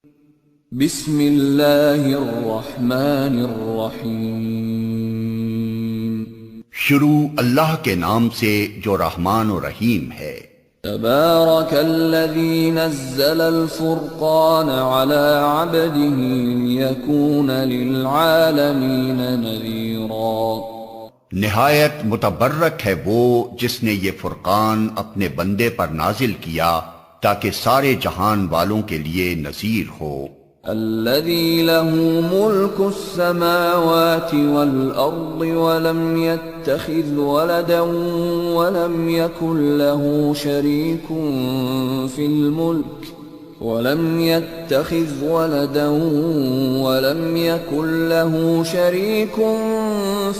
بسم اللہ الرحمن الرحیم۔ شروع اللہ کے نام سے جو رحمان و رحیم ہے۔ تبارک الذی نزل الفرقان علی عبده لیکون للعالمین نذیرا۔ نہایت متبرک ہے وہ جس نے یہ فرقان اپنے بندے پر نازل کیا تاکہ سارے جہان والوں کے لیے نذیر ہو۔ الذي له ملك السماوات والأرض ولم يتخذ ولدا ولم يكن له شريك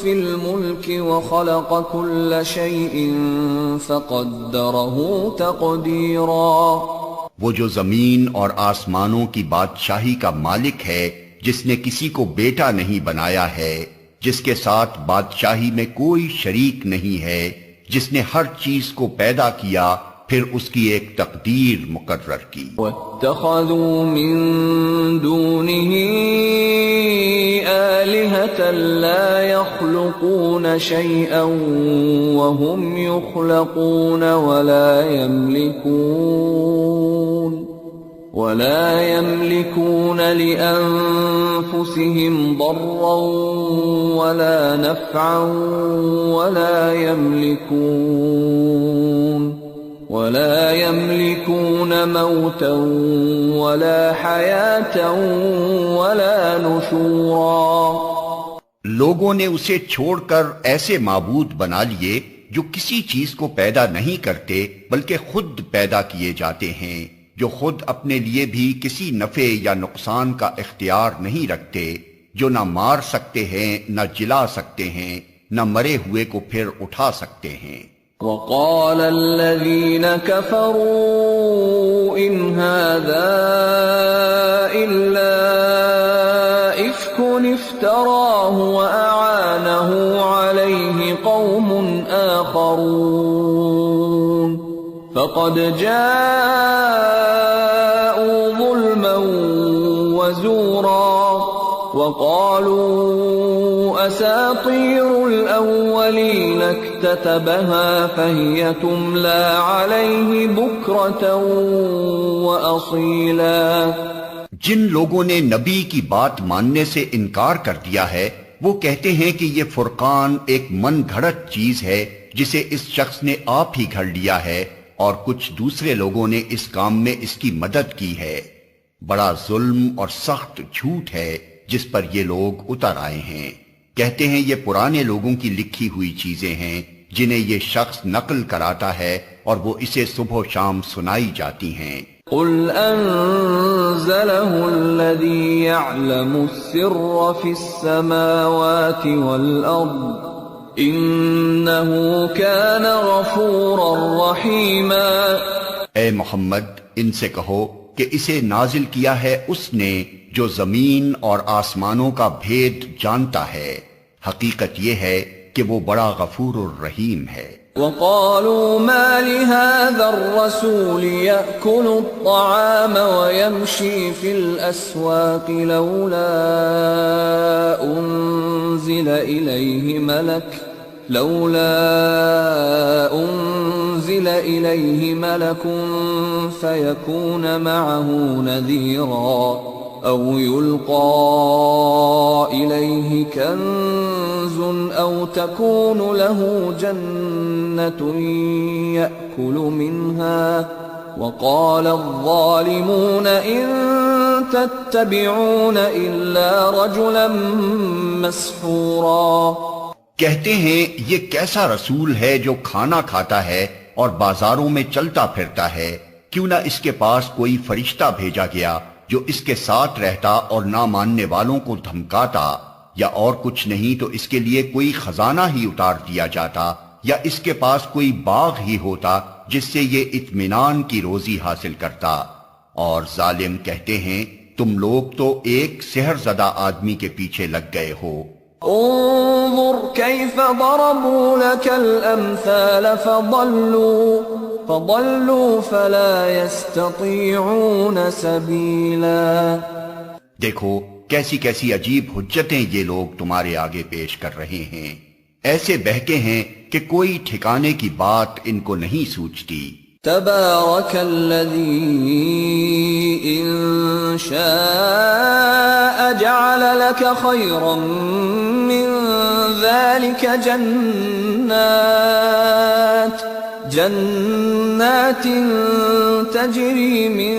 في الملك وخلق كل شيء فقدره تقديرا۔ وہ جو زمین اور آسمانوں کی بادشاہی کا مالک ہے، جس نے کسی کو بیٹا نہیں بنایا ہے، جس کے ساتھ بادشاہی میں کوئی شریک نہیں ہے، جس نے ہر چیز کو پیدا کیا پھر اس کی ایک تقدیر مقرر کی۔ وَاتَّخَذُوا مِن دُونِهِ آلِهَةً لَا يَخْلُقُونَ شَيْئًا وَهُمْ يُخْلَقُونَ ولا يملكون لأنفسهم ضرا ولا نفعا ولا يملكون موتا ولا حياة ولا نشورا۔ لوگوں نے اسے چھوڑ کر ایسے معبود بنا لیے جو کسی چیز کو پیدا نہیں کرتے بلکہ خود پیدا کیے جاتے ہیں، جو خود اپنے لیے بھی کسی نفع یا نقصان کا اختیار نہیں رکھتے، جو نہ مار سکتے ہیں نہ جلا سکتے ہیں، نہ مرے ہوئے کو پھر اٹھا سکتے ہیں۔ وقال الذين كفروا إن هذا إلا إفك افتراه وأعانه عليه قوم آخرون فقد جاءوا ظلما وزورا وقالوا أساطير الأولين اكتتبها فهي تملى عليه بكرة وأصيلا۔ جن لوگوں نے نبی کی بات ماننے سے انکار کر دیا ہے وہ کہتے ہیں کہ یہ فرقان ایک من گھڑت چیز ہے جسے اس شخص نے آپ ہی گھڑ لیا ہے، اور کچھ دوسرے لوگوں نے اس کام میں اس کی مدد کی ہے۔ بڑا ظلم اور سخت جھوٹ ہے جس پر یہ لوگ اتر آئے ہیں۔ کہتے ہیں یہ پرانے لوگوں کی لکھی ہوئی چیزیں ہیں جنہیں یہ شخص نقل کراتا ہے اور وہ اسے صبح و شام سنائی جاتی ہیں۔ قل انزلہ الذی یعلم السر فی السماوات والارض انہ کان غفورا رحیما۔ اے محمد ان سے کہو کہ اسے نازل کیا ہے اس نے جو زمین اور آسمانوں کا بھید جانتا ہے، حقیقت یہ ہے کہ وہ بڑا غفور الرحیم ہے۔ وقالوا ما لهذا الرسول يأكل الطعام ويمشي في الأسواق لولا أنزل إليه ملك فيكون معه نذيرا أو يلقى إليه كنز أو تكون له جنة يأكل منها وقال الظالمون إن تتبعون إلا رجلا مسحورا۔ کہتے ہیں یہ کیسا رسول ہے جو کھانا کھاتا ہے اور بازاروں میں چلتا پھرتا ہے، کیوں نہ اس کے پاس کوئی فرشتہ بھیجا گیا جو اس کے ساتھ رہتا اور نہ ماننے والوں کو دھمکاتا، یا اور کچھ نہیں تو اس کے لیے کوئی خزانہ ہی اتار دیا جاتا، یا اس کے پاس کوئی باغ ہی ہوتا جس سے یہ اطمینان کی روزی حاصل کرتا۔ اور ظالم کہتے ہیں تم لوگ تو ایک سحر زدہ آدمی کے پیچھے لگ گئے ہو۔ انظر كيف ضربوا لك الأمثال فضلوا فلا يستطيعون سبيلا. دیکھو کیسی کیسی عجیب حجتیں یہ لوگ تمہارے آگے پیش کر رہے ہیں، ایسے بہکے ہیں کہ کوئی ٹھکانے کی بات ان کو نہیں سوچتی. تبارك الذي إن شاء جعل لك خيرا من ذلك جنات تجري من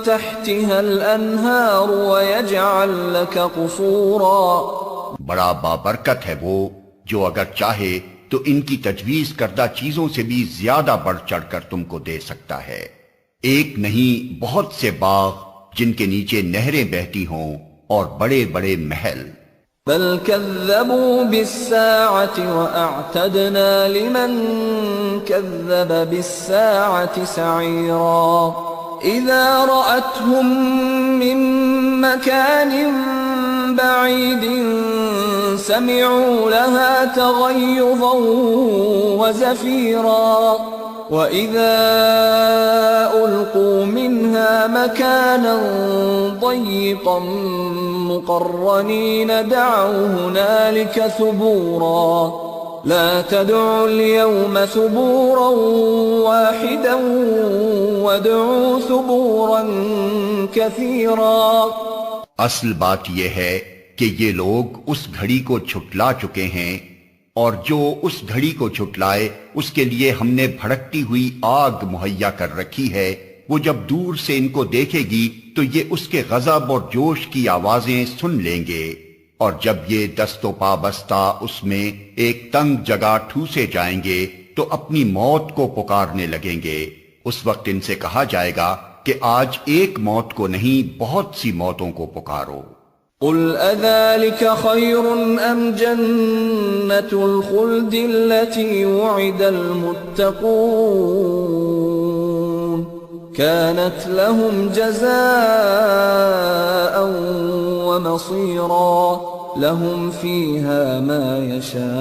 تحتها الأنهار ويجعل لك قصورا. بڑا بابرکت ہے وہ جو اگر چاہے تو ان کی تجویز کردہ چیزوں سے بھی زیادہ بڑھ چڑھ کر تم کو دے سکتا ہے. ایک نہیں بہت سے باغ جن کے نیچے نہریں بہتی ہوں اور بڑے بڑے محل. بل كذبوا بالساعة وأعتدنا لمن كذب بالساعة سعيرا. إذا رأتهم من مكان بعيد سمعوا لها تغيظا وزفيرا. وَإِذَا أُلْقُوا مِنْهَا مَكَانًا ضَيِّقًا مُقَرَّنِينَ دَعَوْا هُنَالِكَ ثُبُورًا. لَا تَدْعُوا الْيَوْمَ ثُبُورًا وَاحِدًا وَادْعُوا ثُبُورًا كَثِيرًا. اصل بات یہ ہے کہ یہ لوگ اس گھڑی کو چھٹلا چکے ہیں، اور جو اس گھڑی کو چھٹلائے اس کے لیے ہم نے بھڑکتی ہوئی آگ مہیا کر رکھی ہے. وہ جب دور سے ان کو دیکھے گی تو یہ اس کے غضب اور جوش کی آوازیں سن لیں گے، اور جب یہ دست و پا بستہ اس میں ایک تنگ جگہ ٹھوسے جائیں گے تو اپنی موت کو پکارنے لگیں گے. اس وقت ان سے کہا جائے گا کہ آج ایک موت کو نہیں بہت سی موتوں کو پکارو. قل أذلك خير أم جنة الخلد التي وعد المتقون كانت لهم جزاء ومصيرا. لهم فيها ما يشاءون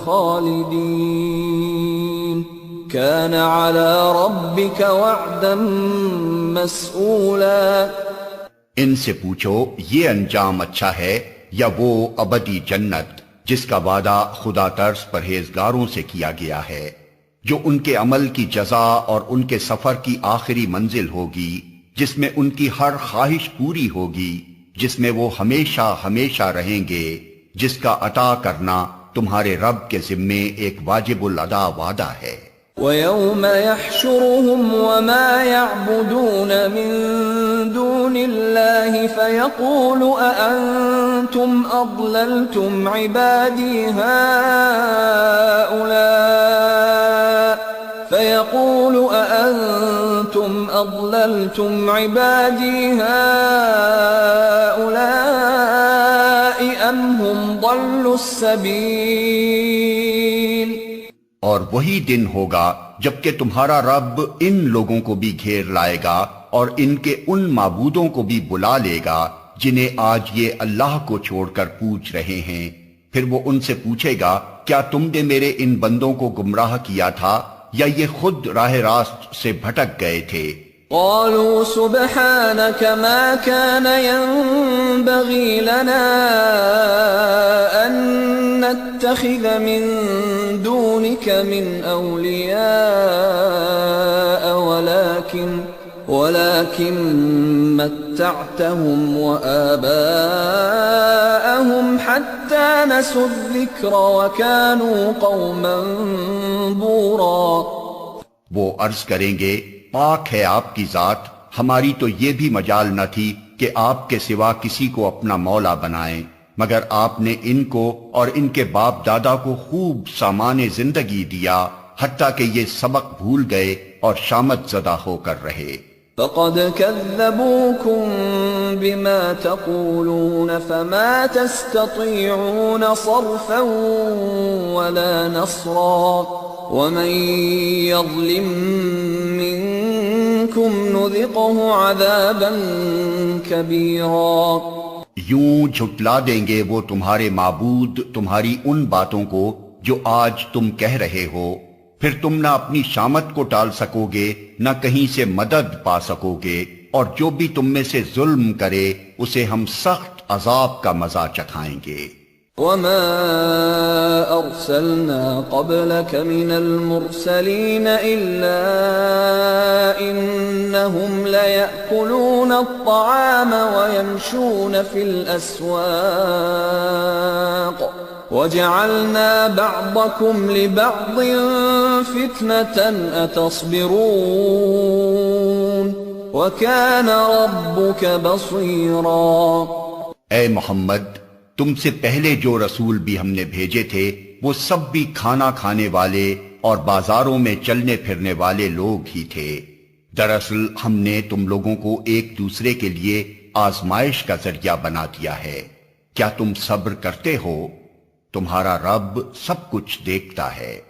خالدين كان على ربك وعدا مسئولا. ان سے پوچھو یہ انجام اچھا ہے یا وہ ابدی جنت جس کا وعدہ خدا ترس پرہیزگاروں سے کیا گیا ہے، جو ان کے عمل کی جزا اور ان کے سفر کی آخری منزل ہوگی، جس میں ان کی ہر خواہش پوری ہوگی، جس میں وہ ہمیشہ ہمیشہ رہیں گے، جس کا عطا کرنا تمہارے رب کے ذمے ایک واجب الادا وعدہ ہے. وَيَوْمَ يَحْشُرُهُمْ وَمَا يَعْبُدُونَ مِن دُونِ اللَّهِ فَيَقُولُ أَأَنْتُمْ أَضْلَلْتُمْ عِبَادِي هَؤُلَاءِ أَمْ هُمْ ضَلُّوا السَّبِيلَ. اور وہی دن ہوگا جبکہ تمہارا رب ان لوگوں کو بھی گھیر لائے گا اور ان کے ان معبودوں کو بھی بلا لے گا جنہیں آج یہ اللہ کو چھوڑ کر پوچھ رہے ہیں. پھر وہ ان سے پوچھے گا کیا تم نے میرے ان بندوں کو گمراہ کیا تھا یا یہ خود راہ راست سے بھٹک گئے تھے؟ قالوا سبحانك ما كان ينبغي لنا أن نتخذ من دونك من أولياء ولكن متعتهم وآباءهم حتى نسوا الذكر وكانوا قوما بورا. وہ عرض کریں گے پاک ہے آپ کی ذات، ہماری تو یہ بھی مجال نہ تھی کہ آپ کے سوا کسی کو اپنا مولا بنائیں، مگر آپ نے ان کو اور ان کے باپ دادا کو خوب سامان زندگی دیا حتیٰ کہ یہ سبق بھول گئے اور شامت زدہ ہو کر رہے. فقد كذبوكم بما تقولون فما تستطيعون صرفا ولا نصرا ومن يظلم منكم نذقه عذابا كبيرا. یوں جھٹلا دیں گے وہ تمہارے معبود تمہاری ان باتوں کو جو آج تم کہہ رہے ہو، پھر تم نہ اپنی شامت کو ٹال سکو گے نہ کہیں سے مدد پا سکو گے، اور جو بھی تم میں سے ظلم کرے اسے ہم سخت عذاب کا مزہ چکھائیں گے۔ وما أرسلنا قبلك من المرسلين إلا إنهم ليأكلون الطعام ويمشون في الأسواق وجعلنا بعضكم لبعض فتنة أتصبرون وكان ربك بصيرا۔ اے محمد، تم سے پہلے جو رسول بھی ہم نے بھیجے تھے وہ سب بھی کھانا کھانے والے اور بازاروں میں چلنے پھرنے والے لوگ ہی تھے۔ دراصل ہم نے تم لوگوں کو ایک دوسرے کے لیے آزمائش کا ذریعہ بنا دیا ہے۔ کیا تم صبر کرتے ہو؟ تمہارا رب سب کچھ دیکھتا ہے۔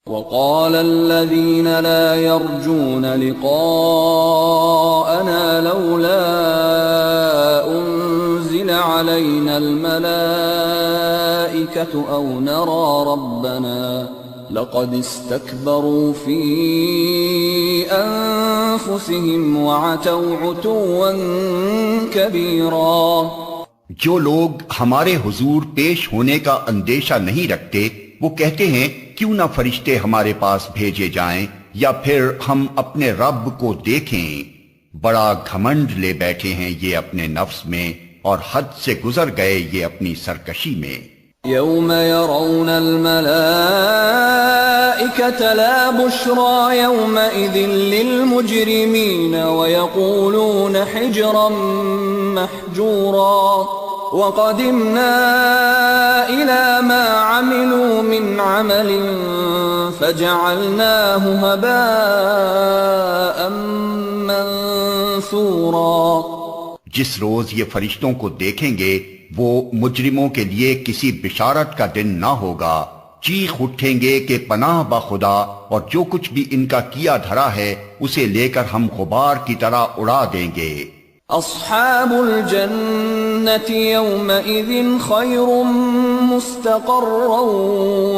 وقال الذين لا يرجون لقاءنا لولا أنزل علينا الملائكة أو نرى ربنا لقد استكبروا في أنفسهم وعتوا عتوا كبيرا۔ جو لوگ ہمارے حضور پیش ہونے کا اندیشہ نہیں رکھتے وہ کہتے ہیں کیوں نہ فرشتے ہمارے پاس بھیجے جائیں یا پھر ہم اپنے رب کو دیکھیں۔ بڑا گھمنڈ لے بیٹھے ہیں یہ اپنے نفس میں اور حد سے گزر گئے یہ اپنی سرکشی میں۔ يوم يرون الملائكة لا بشرى يومئذ للمجرمين ويقولون حجرا محجورا وقدمنا إلى ما عملوا من عمل فجعلناه هباء منثورا۔ جس روز یہ فرشتوں کو دیکھیں گے وہ مجرموں کے لیے کسی بشارت کا دن نہ ہوگا، چیخ اٹھیں گے کہ پناہ با خدا، اور جو کچھ بھی ان کا کیا دھرا ہے اسے لے کر ہم غبار کی طرح اڑا دیں گے۔ اصحاب الجنة يومئذ خير مستقرا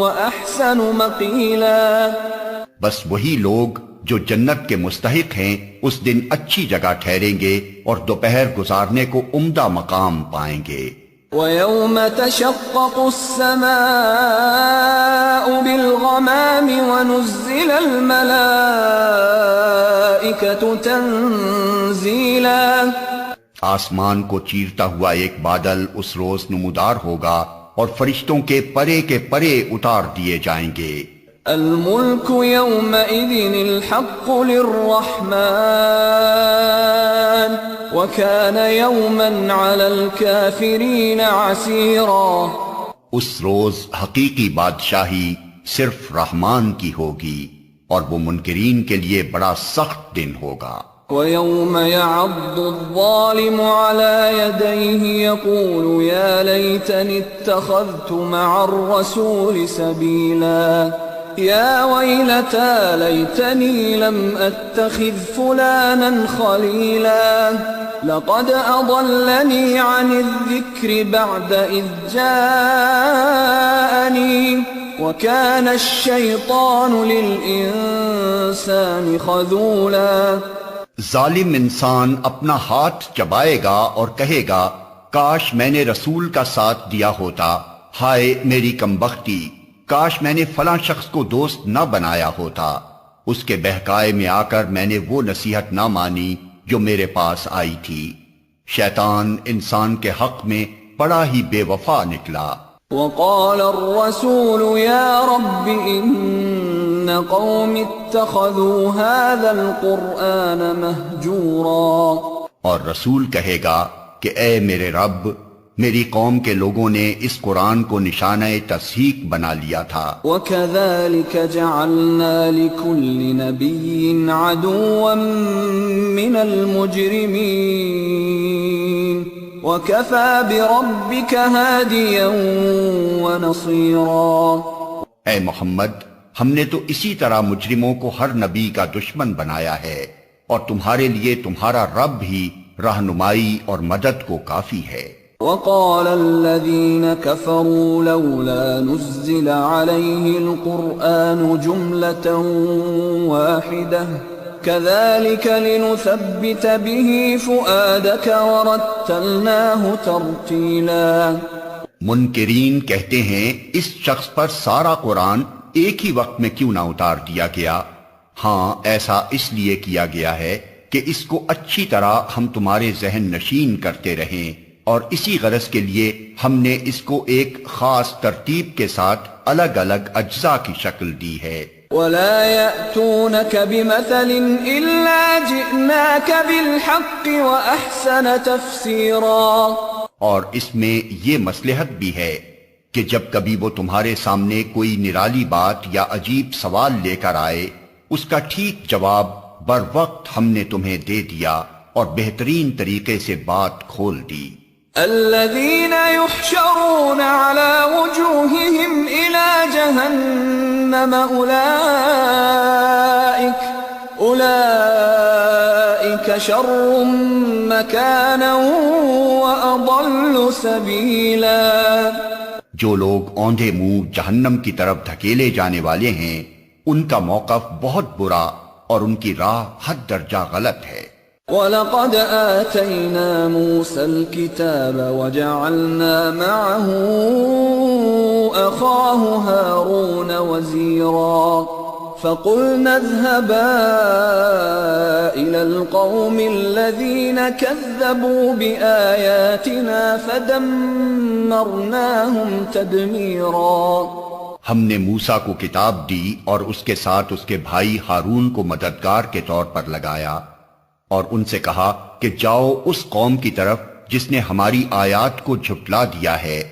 واحسن مقيلا۔ بس وہی لوگ جو جنت کے مستحق ہیں اس دن اچھی جگہ ٹھہریں گے اور دوپہر گزارنے کو عمدہ مقام پائیں گے۔ وَيَوْمَ تَشَقَّقُ السَّمَاءُ بِالْغَمَامِ وَنُزِّلَ الْمَلَائِكَةُ تَنزِيلًا۔ آسمان کو چیرتا ہوا ایک بادل اس روز نمودار ہوگا اور فرشتوں کے پرے اتار دیے جائیں گے۔ الملك يومئذ الحق للرحمن وكان يوما على الكافرين عسيرا۔ اس روز حقیقی بادشاہی صرف رحمان کی ہوگی اور وہ منکرین کے لیے بڑا سخت دن ہوگا۔ وَيَوْمَ يَعَضُّ الظَّالِمُ عَلَى يَدَيْهِ يَقُولُ يَا لَيْتَنِي اتَّخَذْتُ مَعَ الرَّسُولِ سَبِيلًا يَا وَيْلَتَى لَيْتَنِي لَمْ أَتَّخِذْ فُلَانًا خَلِيلًا لَقَدْ أَضَلَّنِي عَنِ الذِّكْرِ بَعْدَ إِذْ جَاءَنِي وَكَانَ الشَّيْطَانُ لِلْإِنسَانِ خَذُولًا۔ ظالم انسان اپنا ہاتھ چبائے گا اور کہے گا کاش میں نے رسول کا ساتھ دیا ہوتا، ہائے میری کمبختی، کاش میں نے فلاں شخص کو دوست نہ بنایا ہوتا، اس کے بہکائے میں آ کر میں نے وہ نصیحت نہ مانی جو میرے پاس آئی تھی۔ شیطان انسان کے حق میں بڑا ہی بے وفا نکلا۔ وقال الرسول يا رب إن قوم اتخذوا هذا القرآن مهجورا۔ اور رسول کہے گا کہ اے میرے رب، میری قوم کے لوگوں نے اس قرآن کو نشانہ تصحیق بنا لیا تھا۔ وَكَذَلِكَ جَعَلْنَا لِكُلِّ نَبِيٍّ عَدُوًّا مِّنَ الْمُجْرِمِينَ وَكَفَى بِرَبِّكَ هَادِيًا وَنَصِيرًا۔ اے محمد، ہم نے تو اسی طرح مجرموں کو ہر نبی کا دشمن بنایا ہے، اور تمہارے لیے تمہارا رب ہی رہنمائی اور مدد کو کافی ہے۔ وقال الذين كفروا لولا نزل عليه القرآن جملة واحدة كذلك لنثبت به فؤادك ورتلناه ترتیلا۔ منکرین کہتے ہیں اس شخص پر سارا قرآن ایک ہی وقت میں کیوں نہ اتار دیا گیا؟ ہاں، ایسا اس لیے کیا گیا ہے کہ اس کو اچھی طرح ہم تمہارے ذہن نشین کرتے رہیں، اور اسی غرض کے لیے ہم نے اس کو ایک خاص ترتیب کے ساتھ الگ الگ اجزاء کی شکل دی ہے۔ وَلَا يَأْتُونَكَ بِمَثَلٍ إِلَّا جِئْنَاكَ بِالْحَقِّ وَأَحْسَنَ تَفْسِيرًا۔ اور اس میں یہ مصلحت بھی ہے کہ جب کبھی وہ تمہارے سامنے کوئی نرالی بات یا عجیب سوال لے کر آئے، اس کا ٹھیک جواب بر وقت ہم نے تمہیں دے دیا اور بہترین طریقے سے بات کھول دی۔ الذين يحشرون على وجوههم إلى جهنم أولئك شر مكانا وأضل سبيلا۔ جو لوگ اوندھے منہ جہنم کی طرف دھکیلے جانے والے ہیں، ان کا موقف بہت برا اور ان کی راہ حد درجہ غلط ہے۔ وَلَقَدْ آتَيْنَا مُوسَى الْكِتَابَ وَجَعَلْنَا مَعَهُ أَخَاهُ هَارُونَ وَزِيرًا فَقُلْنَا اذْهَبَا إِلَى الْقَوْمِ الَّذِينَ كَذَّبُوا بِآيَاتِنَا فَدَمَّرْنَاهُمْ تَدْمِيرًا۔ ہم نے موسیٰ کو کتاب دی اور اس کے ساتھ اس کے بھائی ہارون کو مددگار کے طور پر لگایا، اور ان سے کہا کہ جاؤ اس قوم کی طرف جس نے ہماری آیات کو جھٹلا دیا ہے،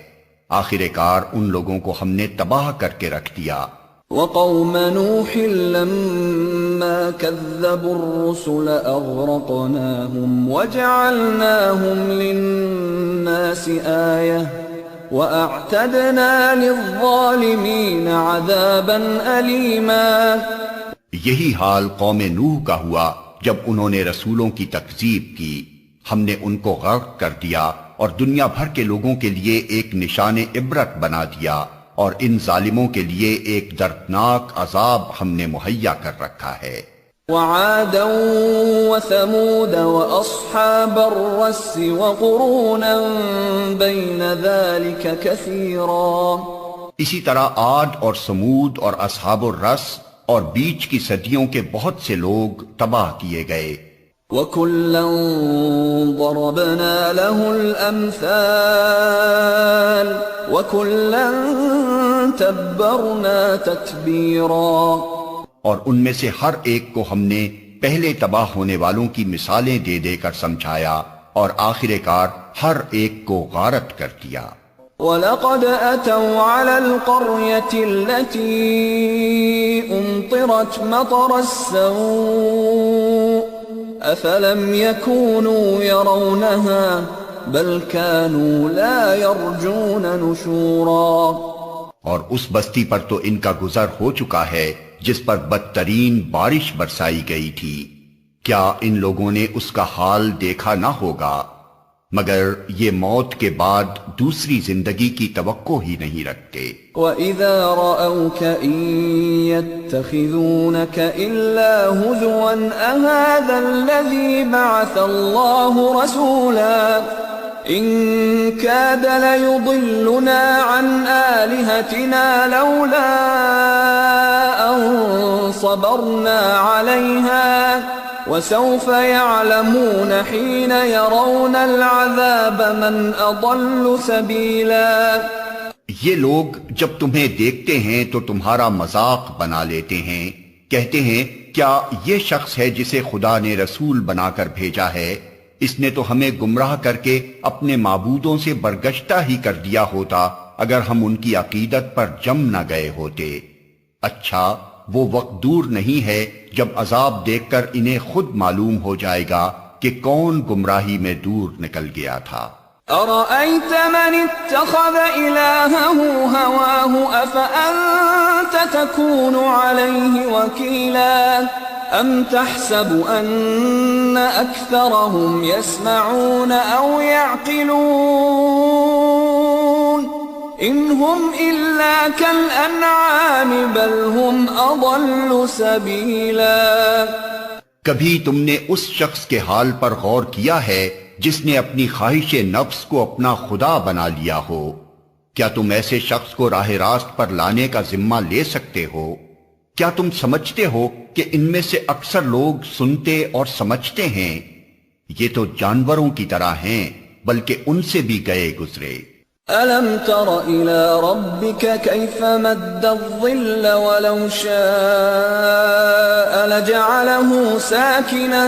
آخر کار ان لوگوں کو ہم نے تباہ کر کے رکھ دیا۔ وَقَوْمَ نُوحٍ لَمَّا كَذَّبُوا الرُّسُلَ أَغْرَقْنَاهُمْ وَجَعَلْنَاهُمْ لِلنَّاسِ آيَةً وَأَعْتَدْنَا لِلظَّالِمِينَ عَذَابًا أَلِيمًا۔ یہی حال قوم نوح کا ہوا جب انہوں نے رسولوں کی تکذیب کی، ہم نے ان کو غرق کر دیا اور دنیا بھر کے لوگوں کے لیے ایک نشان عبرت بنا دیا، اور ان ظالموں کے لیے ایک دردناک عذاب ہم نے مہیا کر رکھا ہے۔ وعادا وثمود واصحاب الرس وقرونا بين ذلك كثيرا۔ اسی طرح عاد اور سمود اور اصحاب الرس اور بیچ کی صدیوں کے بہت سے لوگ تباہ کیے گئے۔ وَكُلًّا ضَرَبْنَا لَهُ الْأَمْثَالَ وَكُلًّا تَبَّرْنَا تَتْبِيرًا۔ اور ان میں سے ہر ایک کو ہم نے پہلے تباہ ہونے والوں کی مثالیں دے دے کر سمجھایا، اور آخر کار ہر ایک کو غارت کر دیا۔ وَلَقَدْ أَتَوْا عَلَى الْقَرْيَةِ الَّتِي أُمْطِرَتْ مَطَرَ السَّوْءِ أَفَلَمْ يَكُونُوا يَرَوْنَهَا بَلْ كَانُوا لَا يَرْجُونَ نُشُورًا۔ اور اس بستی پر تو ان کا گزر ہو چکا ہے جس پر بدترین بارش برسائی گئی تھی، کیا ان لوگوں نے اس کا حال دیکھا نہ ہوگا؟ مگر یہ موت کے بعد دوسری زندگی کی توقع ہی نہیں رکھتے۔ وَإِذَا رَأَوْكَ إِن يَتَّخِذُونَكَ إِلَّا هُزُوًا أَهَذَا الَّذِي بَعَثَ اللَّهُ رَسُولًا إِن كَادَ لَيُضِلُّنَا عَنْ آلِهَتِنَا لَوْلَا أَن صَبَرْنَا عَلَيْهَا وَسَوْفَ يَعْلَمُونَ حِينَ يَرَوْنَ الْعَذَابَ مَنْ أَضَلُّ سَبِيلًا۔ یہ لوگ جب تمہیں دیکھتے ہیں تو تمہارا مذاق بنا لیتے ہیں، کہتے ہیں کیا یہ شخص ہے جسے خدا نے رسول بنا کر بھیجا ہے؟ اس نے تو ہمیں گمراہ کر کے اپنے معبودوں سے برگشتہ ہی کر دیا ہوتا اگر ہم ان کی عقیدت پر جم نہ گئے ہوتے۔ اچھا، وہ وقت دور نہیں ہے جب عذاب دیکھ کر انہیں خود معلوم ہو جائے گا کہ کون گمراہی میں دور نکل گیا تھا۔ أَرَأَيْتَ مَنِ اتَّخَذَ إِلَٰهَهُ هَوَاهُ أَفَأَنتَ تَكُونُ عَلَيْهِ وَكِيلًا۔ أَمْ تَحْسَبُ أَنَّ أَكْثَرَهُمْ يَسْمَعُونَ أَوْ يَعْقِلُونَ إِنْ هُمْ إِلَّا كَالْأَنْعَامِ بَلْ هُمْ أَضَلُّ سَبِيلًا۔ کبھی تم نے اس شخص کے حال پر غور کیا ہے جس نے اپنی خواہش نفس کو اپنا خدا بنا لیا ہو؟ کیا تم ایسے شخص کو راہ راست پر لانے کا ذمہ لے سکتے ہو؟ کیا تم سمجھتے ہو کہ ان میں سے اکثر لوگ سنتے اور سمجھتے ہیں؟ یہ تو جانوروں کی طرح ہیں، بلکہ ان سے بھی گئے گزرے۔ أَلَمْ تَرَ إِلَى رَبِّكَ كَيْفَ مَدَّ الظِّلَّ وَلَوْ شَاءَ لَجَعَلَهُ سَاكِنًا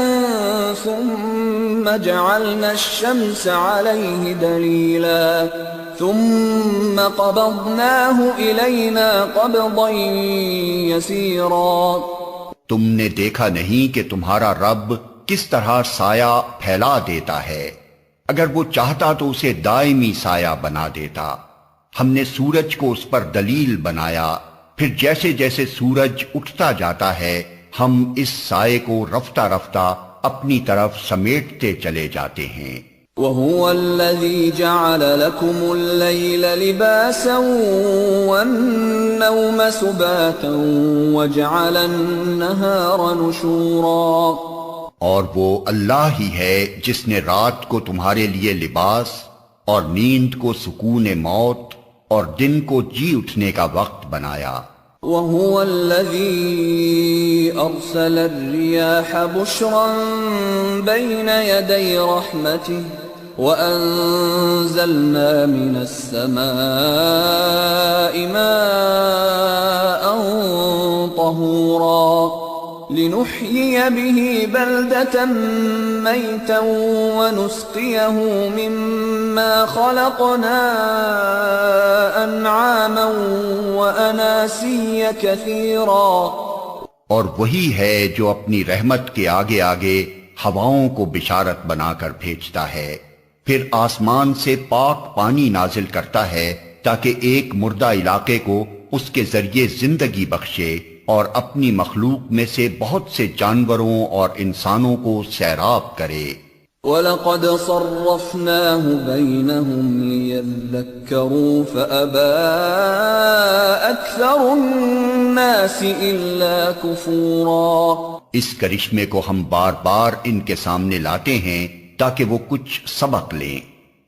ثُمَّ جَعَلْنَا الشَّمْسَ عَلَيْهِ دَلِيلًا ثُمَّ قَبَضْنَاهُ إِلَيْنَا قَبْضًا يَسِيرًا۔ تم نے دیکھا نہیں کہ تمہارا رب کس طرح سایہ پھیلا دیتا ہے؟ اگر وہ چاہتا تو اسے دائمی سایہ بنا دیتا۔ ہم نے سورج کو اس پر دلیل بنایا، پھر جیسے جیسے سورج اٹھتا جاتا ہے ہم اس سائے کو رفتہ رفتہ اپنی طرف سمیٹتے چلے جاتے ہیں۔ وَهُوَ الَّذِي جَعَلَ لَكُمُ اللَّيْلَ لِبَاسًا وَالنَّوْمَ سُبَاتًا وَجَعَلَ النَّهَارَ نُشُورًا۔ اور وہ اللہ ہی ہے جس نے رات کو تمہارے لیے لباس اور نیند کو سکون موت اور دن کو جی اٹھنے کا وقت بنایا۔ وَهُوَ الَّذِي أَرْسَلَ الرِّيَاحَ بُشْرًا بَيْنَ يَدَيْ رَحْمَتِهِ وَأَنزَلْنَا مِنَ السَّمَاءِ مَاءً طَهُورًا لِنُحْيِيَ بِهِ بَلْدَةً مَيْتًا وَنُسْقِيَهُ مِمَّا خَلَقْنَا أَنْعَامًا وَأَنَاسِيَّ كَثِيرًا۔ اور وہی ہے جو اپنی رحمت کے آگے آگے ہواؤں کو بشارت بنا کر بھیجتا ہے، پھر آسمان سے پاک پانی نازل کرتا ہے تاکہ ایک مردہ علاقے کو اس کے ذریعے زندگی بخشے، اور اپنی مخلوق میں سے بہت سے جانوروں اور انسانوں کو سیراب کرے۔ وَلَقَدْ صَرَّفْنَاهُ بَيْنَهُمْ لِيَذَّكَّرُوا فَأَبَى أَكْثَرُ النَّاسِ إِلَّا كُفُورًا۔ اس کرشمے کو ہم بار بار ان کے سامنے لاتے ہیں تاکہ وہ کچھ سبق لیں،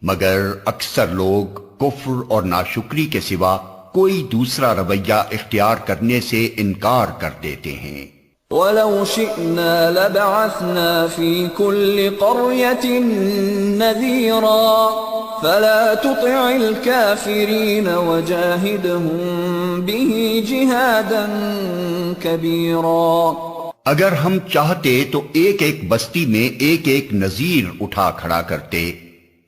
مگر اکثر لوگ کفر اور ناشکری کے سوا کوئی دوسرا رویہ اختیار کرنے سے انکار کر دیتے ہیں۔ وَلَوْ شِئْنَا لَبَعَثْنَا فِي كُلِّ قَرْيَةٍ نَذِيرًا فَلَا تُطِعِ الْكَافِرِينَ وَجَاهِدْهُمْ بِهِ جِهَادًا كَبِيرًا۔ اگر ہم چاہتے تو ایک ایک بستی میں ایک ایک نذیر اٹھا کھڑا کرتے،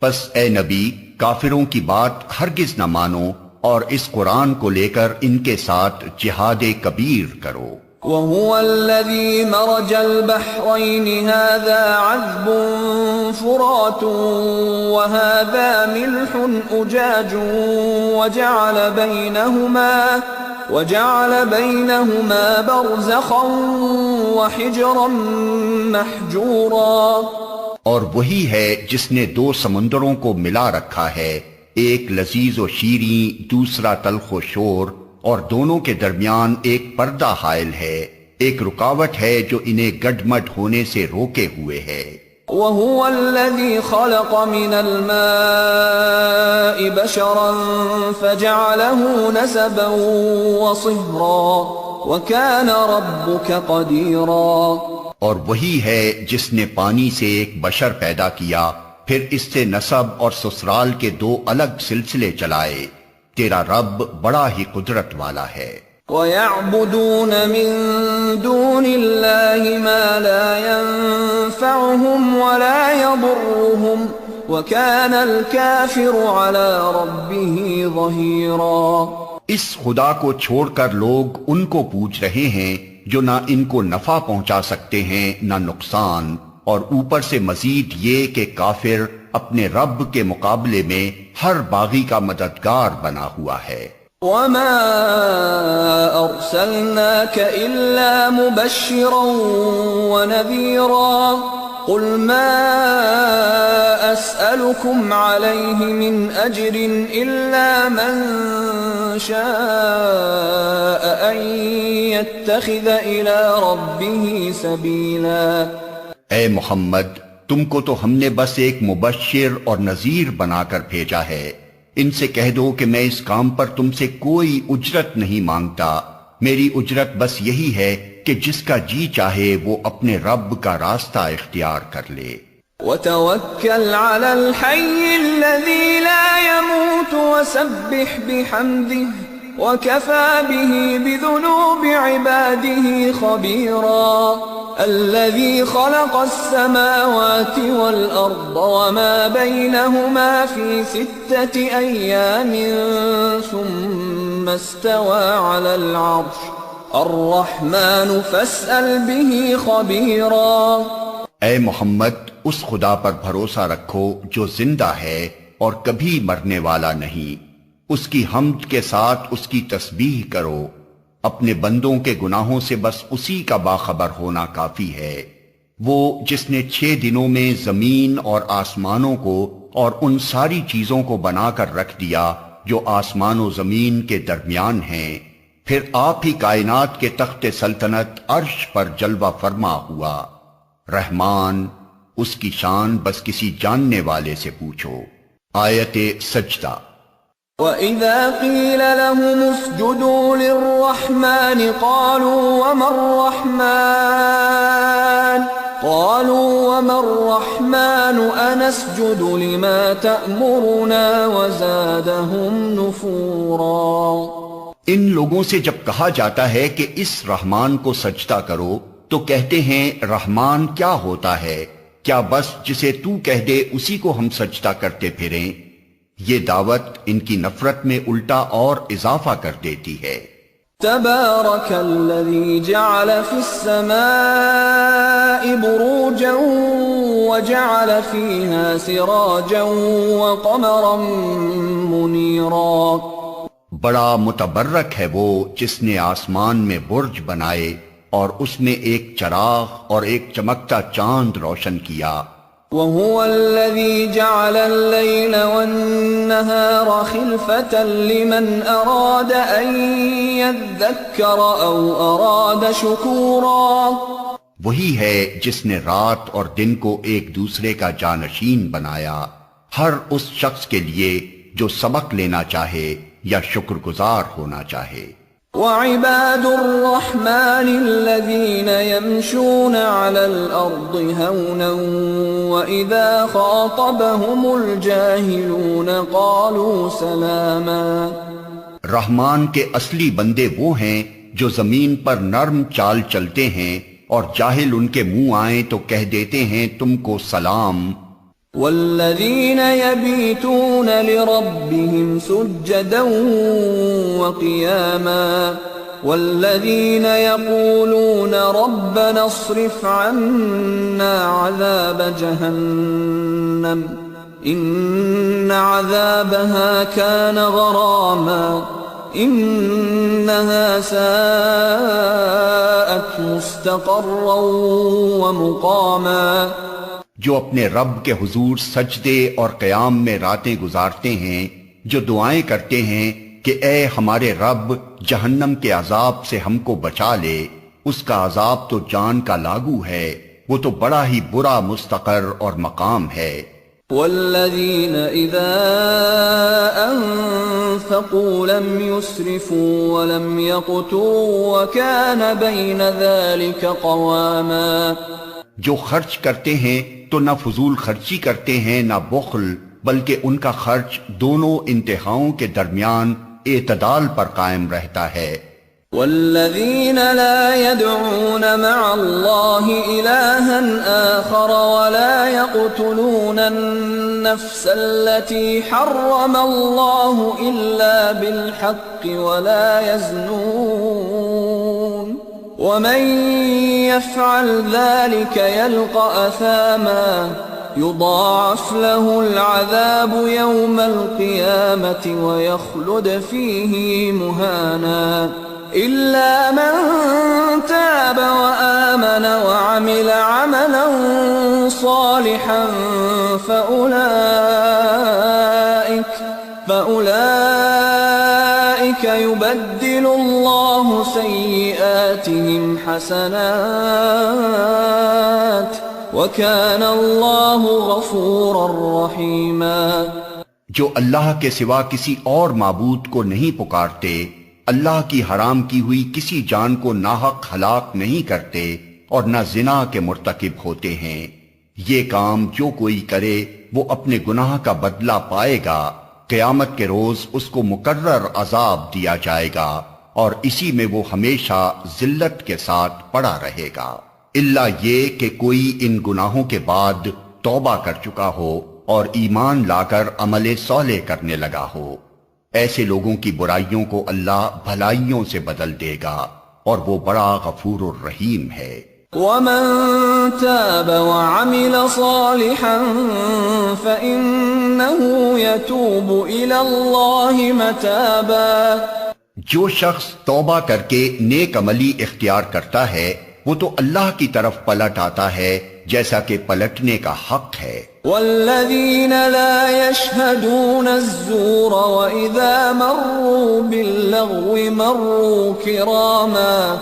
پس اے نبی کافروں کی بات ہرگز نہ مانو اور اس قرآن کو لے کر ان کے ساتھ جہاد کبیر کرو۔ وَهُوَ الَّذِي مَرَجَ الْبَحْرَيْنِ هَذَا عَذْبٌ فُرَاتٌ وَهَذَا مِلْحٌ أُجَاجٌ وَجَعَلَ بَيْنَهُمَا بَرْزَخًا وَحِجْرًا مَحْجُورًا۔ اور وہی ہے جس نے دو سمندروں کو ملا رکھا ہے، ایک لذیذ و شیریں، دوسرا تلخ و شور، اور دونوں کے درمیان ایک پردہ حائل ہے، ایک رکاوٹ ہے جو انہیں گڈمڈ ہونے سے روکے ہوئے ہے۔ وَهُوَ الَّذِي خَلَقَ مِنَ الْمَاءِ بَشَرًا فَجَعَلَهُ نَسَبًا وَصِهْرًا وَكَانَ رَبُّكَ قَدِيرًا۔ اور وہی ہے جس نے پانی سے ایک بشر پیدا کیا، پھر اس سے نسب اور سسرال کے دو الگ سلسلے چلائے، تیرا رب بڑا ہی قدرت والا ہے۔ وَيَعْبُدُونَ مِن دُونِ اللَّهِ مَا لَا يَنفَعُهُمْ وَلَا يَضُرُّهُمْ وَكَانَ الْكَافِرُ عَلَى رَبِّهِ ظَهِيرًا۔ اس خدا کو چھوڑ کر لوگ ان کو پوج رہے ہیں جو نہ ان کو نفع پہنچا سکتے ہیں نہ نقصان، اور اوپر سے مزید یہ کہ کافر اپنے رب کے مقابلے میں ہر باغی کا مددگار بنا ہوا ہے۔ وما أرسلناك إلا مبشرا ونذيرا قل ما أسألكم عليه من أجر إلا من شاء أن يتخذ إلى ربه سبيلا۔ اے محمد، تم کو تو ہم نے بس ایک مبشر اور نذیر بنا کر بھیجا ہے۔ ان سے کہہ دو کہ میں اس کام پر تم سے کوئی اجرت نہیں مانگتا، میری اجرت بس یہی ہے کہ جس کا جی چاہے وہ اپنے رب کا راستہ اختیار کر لے۔ وَتَوَكَّلْ عَلَى الْحَيِّ الَّذِي لَا يَمُوتُ وَسَبِّحْ بِحَمْدِهِ وَكَفَى بِهِ بِذُنُوبِ عِبَادِهِ خَبِيرًا۔ الَّذِي خَلَقَ السَّمَاوَاتِ وَالْأَرْضَ وَمَا بَيْنَهُمَا فِي 6 أَيَّامٍ ثُمَّ اسْتَوَى عَلَى الْعَرْشِ الرَّحْمَنُ فَاسْأَلْ بِهِ خَبِيرًا۔ اے محمد، اس خدا پر بھروسہ رکھو جو زندہ ہے اور کبھی مرنے والا نہیں، اس کی حمد کے ساتھ اس کی تسبیح کرو، اپنے بندوں کے گناہوں سے بس اسی کا باخبر ہونا کافی ہے۔ وہ جس نے 6 دنوں میں زمین اور آسمانوں کو اور ان ساری چیزوں کو بنا کر رکھ دیا جو آسمان و زمین کے درمیان ہیں، پھر آپ ہی کائنات کے تخت سلطنت عرش پر جلوہ فرما ہوا۔ رحمان، اس کی شان بس کسی جاننے والے سے پوچھو۔ آیت سجدہ۔ وَإِذَا قِيلَ لَهُمُ اسْجُدُوا لِلرَّحْمَنِ قَالُوا وَمَا الرَّحْمَنُ أَنَسْجُدُ لِمَا تَأْمُرُنَا وَزَادَهُمْ نُفُورًا۔ ان لوگوں سے جب کہا جاتا ہے کہ اس رحمان کو سجدہ کرو تو کہتے ہیں رحمان کیا ہوتا ہے؟ کیا بس جسے تو کہہ دے اسی کو ہم سجدہ کرتے پھریں؟ یہ دعوت ان کی نفرت میں الٹا اور اضافہ کر دیتی ہے۔ تبارک الذی جعل فی السماء بروجا وجعل فیہا سراجا وقمرا منیرا۔ بڑا متبرک ہے وہ جس نے آسمان میں برج بنائے اور اس میں ایک چراغ اور ایک چمکتا چاند روشن کیا۔ وَهُوَ الَّذِي جَعَلَ اللَّيْلَ وَالنَّهَارَ خِلْفَةً لِمَنْ أَرَادَ أَن يَذَّكَّرَ أَوْ أَرَادَ شُكُورًا۔ وہی ہے جس نے رات اور دن کو ایک دوسرے کا جانشین بنایا، ہر اس شخص کے لیے جو سبق لینا چاہے یا شکر گزار ہونا چاہے۔ وَعِبَادُ الرَّحْمَنِ الَّذِينَ يَمْشُونَ عَلَى الْأَرْضِ هَوْنًا وَإِذَا خَاطَبَهُمُ الْجَاهِلُونَ قَالُوا سَلَامًا۔ رحمان کے اصلی بندے وہ ہیں جو زمین پر نرم چال چلتے ہیں اور جاہل ان کے منہ آئیں تو کہہ دیتے ہیں تم کو سلام۔ والذین یبیتون لربهم سجدا وقیاما والذین یقولون ربنا اصرف عنا عذاب جہنم ان عذابها كان غراما انها ساءت مستقرا ومقاما۔ جو اپنے رب کے حضور سجدے اور قیام میں راتیں گزارتے ہیں، جو دعائیں کرتے ہیں کہ اے ہمارے رب جہنم کے عذاب سے ہم کو بچا لے، اس کا عذاب تو جان کا لاگو ہے، وہ تو بڑا ہی برا مستقر اور مقام ہے۔ والذین اذا انفقوا لم يسرفوا ولم يقتروا وكان بين ذلك قواما۔ جو خرچ کرتے ہیں تو نہ فضول خرچی کرتے ہیں نہ بخل، بلکہ ان کا خرچ دونوں انتہاؤں کے درمیان اعتدال پر قائم رہتا ہے۔ والذین لا يدعون مع اللہ الہا آخر ولا يقتلون النفس التي حرم اللہ الا بالحق ولا يزنون ومن يفعل ذلك يلقى أثاما يضاعف له العذاب يوم القيامة ويخلد فيه مهانا إلا من تاب وآمن وعمل عملا صالحا فأولئك يبدل الله سيئاتهم حسنات وَكَانَ اللَّهُ غَفُورًا رَحِيمًا۔ جو اللہ کے سوا کسی اور معبود کو نہیں پکارتے، اللہ کی حرام کی ہوئی کسی جان کو ناحق ہلاک نہیں کرتے اور نہ زنا کے مرتکب ہوتے ہیں، یہ کام جو کوئی کرے وہ اپنے گناہ کا بدلہ پائے گا، قیامت کے روز اس کو مقرر عذاب دیا جائے گا اور اسی میں وہ ہمیشہ ذلت کے ساتھ پڑا رہے گا، الا یہ کہ کوئی ان گناہوں کے بعد توبہ کر چکا ہو اور ایمان لا کر عمل صالح کرنے لگا ہو، ایسے لوگوں کی برائیوں کو اللہ بھلائیوں سے بدل دے گا اور وہ بڑا غفور الرحیم ہے۔ وَمَن تَابَ وَعَمِلَ صَالِحًا فَإِنَّهُ يَتُوبُ إِلَى اللَّهِ مَتَابًا۔ جو شخص توبہ کر کے نیک عملی اختیار کرتا ہے وہ تو اللہ کی طرف پلٹ آتا ہے جیسا کہ پلٹنے کا حق ہے۔ وَالَّذِينَ لَا يَشْهَدُونَ الزُّورَ وَإِذَا مَرُّوا بِاللَّغْوِ مَرُّوا كِرَامًا۔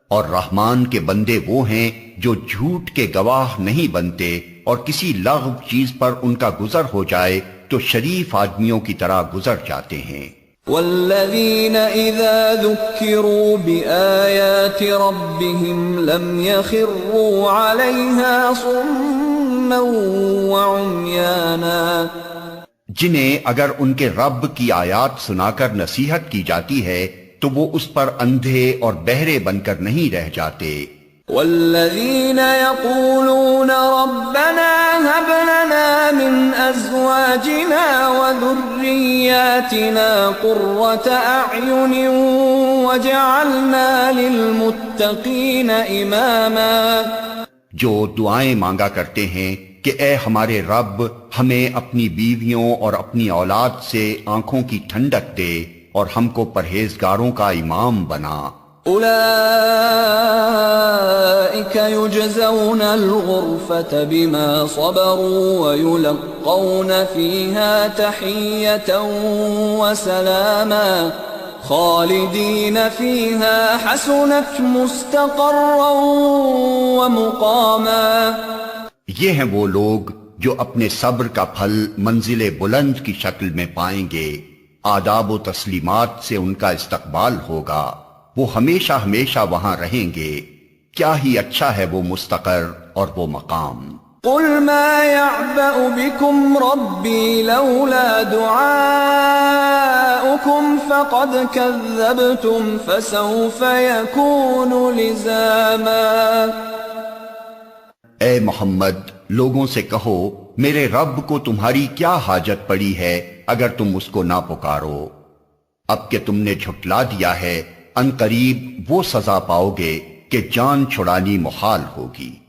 اور رحمان کے بندے وہ ہیں جو جھوٹ کے گواہ نہیں بنتے اور کسی لغو چیز پر ان کا گزر ہو جائے تو شریف آدمیوں کی طرح گزر جاتے ہیں۔ وَالَّذِينَ إِذَا ذُكِّرُوا بِآيَاتِ رَبِّهِمْ لَمْ يَخِرُّوا عَلَيْهَا صُمًّا وَعُمْيَانًا۔ جنہیں اگر ان کے رب کی آیات سنا کر نصیحت کی جاتی ہے تو وہ اس پر اندھے اور بہرے بن کر نہیں رہ جاتے۔ وَالَّذِينَ يَقُولُونَ رَبَّنَا هَبْ لَنَا مِنْ أَزْوَاجِنَا وَذُرِّيَّاتِنَا قُرَّةَ أَعْيُنٍ وَاجْعَلْنَا لِلْمُتَّقِينَ إِمَامًا۔ جو دعائیں مانگا کرتے ہیں کہ اے ہمارے رب ہمیں اپنی بیویوں اور اپنی اولاد سے آنکھوں کی ٹھنڈک دے اور ہم کو پرہیزگاروں کا امام بنا۔ اولئک یجزون الغرفة بما صبروا ویلقون فیہا تحیتا وسلاما خالدین فیہا حسنت مستقرا ومقاما۔ یہ ہیں وہ لوگ جو اپنے صبر کا پھل منزل بلند کی شکل میں پائیں گے، آداب و تسلیمات سے ان کا استقبال ہوگا، وہ ہمیشہ ہمیشہ وہاں رہیں گے، کیا ہی اچھا ہے وہ مستقر اور وہ مقام۔ قل ما يعبأ بكم ربي لولا دعاؤكم فقد كذبتم فسوف يكون لزاما۔ اے محمد لوگوں سے کہو میرے رب کو تمہاری کیا حاجت پڑی ہے اگر تم اس کو نہ پکارو، اب کہ تم نے جھٹلا دیا ہے ان قریب وہ سزا پاؤ گے کہ جان چھڑانی محال ہوگی۔